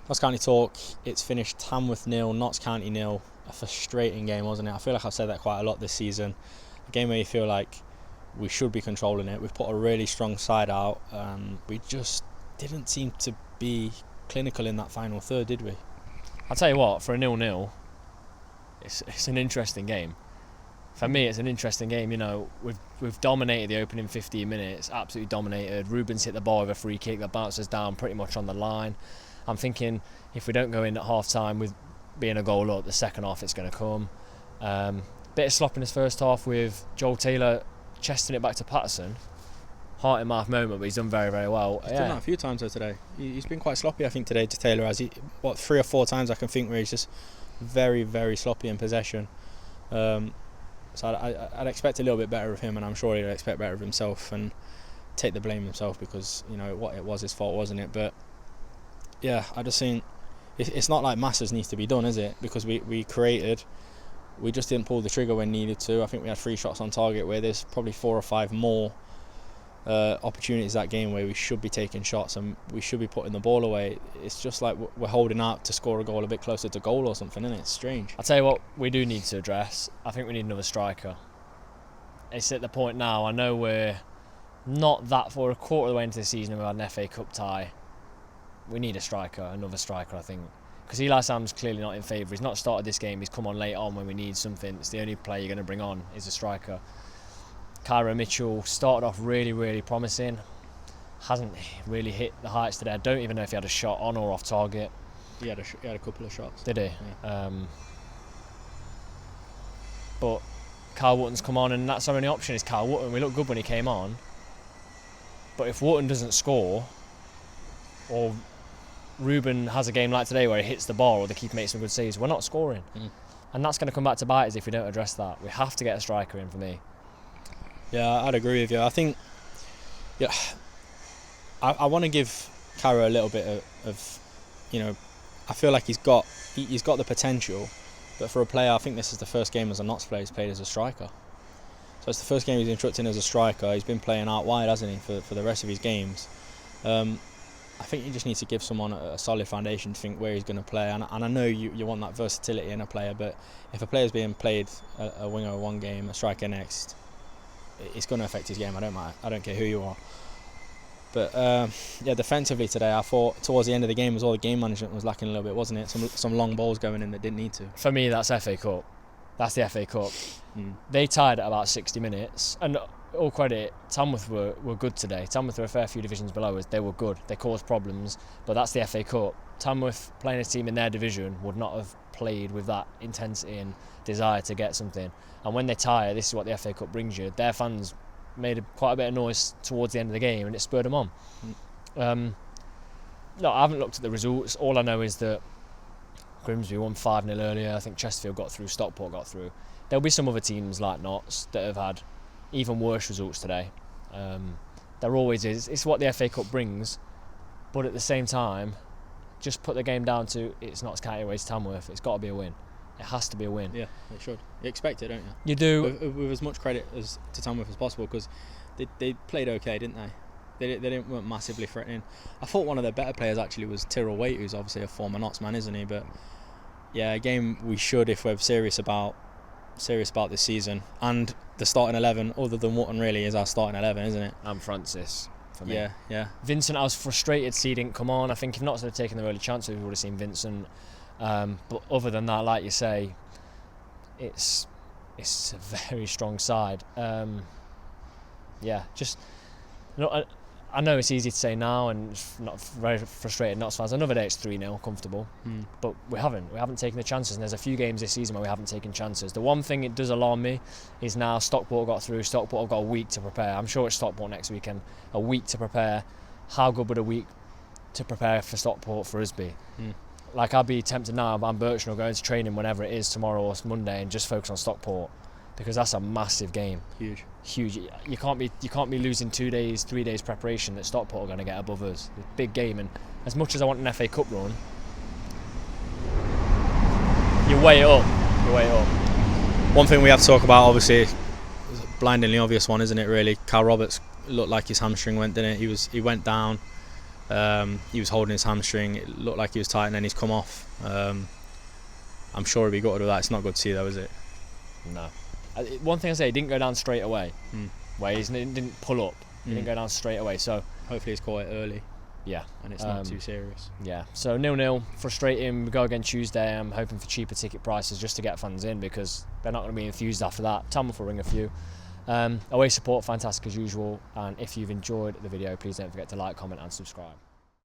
Notts County talk. It's finished Tamworth 0, Notts County 0. A frustrating game, wasn't it? I feel like I've said that quite a lot this season. A game where you feel like we should be controlling it. We've put a really strong side out. We just didn't seem to be clinical in that final third, did we? I'll tell you what, for a 0-0, it's an interesting game. For me, it's an interesting game. You know, we've dominated the opening 15 minutes, absolutely dominated. Ruben's hit the ball with a free kick that bounces down pretty much on the line. I'm thinking if we don't go in at half time with being a goal up, the second half it's going to come. Bit of slop in his first half with Joel Taylor chesting it back to Patterson. Heart in mouth moment, but he's done very, very well. He's done that a few times though today. He's been quite sloppy, I think, today. To Taylor, has he? 3 or 4 times I can think where he's just very, very sloppy in possession. So I'd expect a little bit better of him, and I'm sure he'll expect better of himself and take the blame himself because what it was his fault, wasn't it? But yeah, I just think it's not like masses needs to be done, is it? Because we created, we just didn't pull the trigger when needed to. I think we had 3 shots on target where there's probably 4 or 5 more opportunities that game where we should be taking shots and we should be putting the ball away. It's just like we're holding out to score a goal a bit closer to goal or something, isn't it? It's strange. I'll tell you what we do need to address. I think we need another striker. It's at the point now, I know we're not that far, a quarter of the way into the season and we've had an FA Cup tie. We need a striker, another striker, I think. Because Eli Sam's clearly not in favour. He's not started this game. He's come on late on when we need something. It's the only player you're going to bring on is a striker. Cairo Mitchell started off really, really promising. Hasn't really hit the heights today. I don't even know if he had a shot on or off target. He had a couple of shots. Did he? Yeah. But Carl Wotton's come on, and that's our only option is Carl Wotton. We looked good when he came on. But if Wotton doesn't score, or Ruben has a game like today where he hits the ball or the keeper makes some good saves, we're not scoring. And that's going to come back to bite us if we don't address that. We have to get a striker in for me. Yeah, I'd agree with you. I think, yeah, I want to give Cairo a little bit of I feel like he's got the potential, but for a player, I think this is the first game as a Notts player he's played as a striker. So it's the first game he's instructing as a striker. He's been playing out wide, hasn't he, for the rest of his games. I think you just need to give someone a solid foundation to think where he's going to play. And I know you want that versatility in a player, but if a player's being played a winger one game, a striker next, it's going to affect his game. I don't care who you are. But defensively today, I thought towards the end of the game, all the game management was lacking a little bit, wasn't it? Some long balls going in that didn't need to. For me, that's FA Cup. That's the FA Cup. They tied at about 60 minutes, and all credit, Tamworth were good today. Tamworth were a fair few divisions below us. They were good. They caused problems, but that's the FA Cup. Tamworth, playing a team in their division, would not have played with that intensity and desire to get something. And when they tire, this is what the FA Cup brings you. Their fans made quite a bit of noise towards the end of the game, and it spurred them on. No, I haven't looked at the results. All I know is that Grimsby won 5-0 earlier. I think Chesterfield got through, Stockport got through. There'll be some other teams like Notts that have had even worse results today. There always is. It's what the FA Cup brings, but at the same time, just put the game down to it's Notts County away to Tamworth. It's got to be a win. It has to be a win. Yeah, it should. You expect it, don't you? You do. With as much credit to Tamworth as possible, because they played okay, didn't they? They weren't massively threatening. I thought one of their better players actually was Tyrrell Waite, who's obviously a former Notts man, isn't he? But yeah, a game we should, if we're serious about this season. And the starting 11, other than Wotton, really is our starting 11, isn't it? And Francis for me. Yeah. Vincent, I was frustrated he didn't come on. I think if Notts had taken the early chances, we would have seen Vincent. But other than that, like you say, it's a very strong side. I know it's easy to say now, and not very frustrated Notts fans. Another day it's 3-0, comfortable, but we haven't taken the chances. And there's a few games this season where we haven't taken chances. The one thing it does alarm me is now Stockport got through. Stockport have got a week to prepare. I'm sure it's Stockport next weekend. A week to prepare. How good would a week to prepare for Stockport for us be? Like, I'd be tempted now. I'm Birchland, going to training whenever it is, tomorrow or Monday, and just focus on Stockport, because that's a massive game. Huge. You can't be losing 2 days, 3 days preparation that Stockport are going to get above us. It's a big game, and as much as I want an FA Cup run, you weigh it up. One thing we have to talk about, obviously, is a blindingly obvious one, isn't it? Really, Carl Roberts looked like his hamstring went, didn't it? He went down. He was holding his hamstring. It looked like he was tight, and then he's come off. I'm sure he'll be gutted with that. It's not good to see, though, is it? No. One thing I say, he didn't go down straight away. Where he didn't pull up. He didn't go down straight away. So hopefully he's caught it early. Yeah. And it's not too serious. Yeah. So 0-0, frustrating. We go again Tuesday. I'm hoping for cheaper ticket prices just to get fans in, because they're not going to be enthused after that. Tamworth will ring a few. Away support, fantastic as usual. And if you've enjoyed the video, please don't forget to like, comment and subscribe.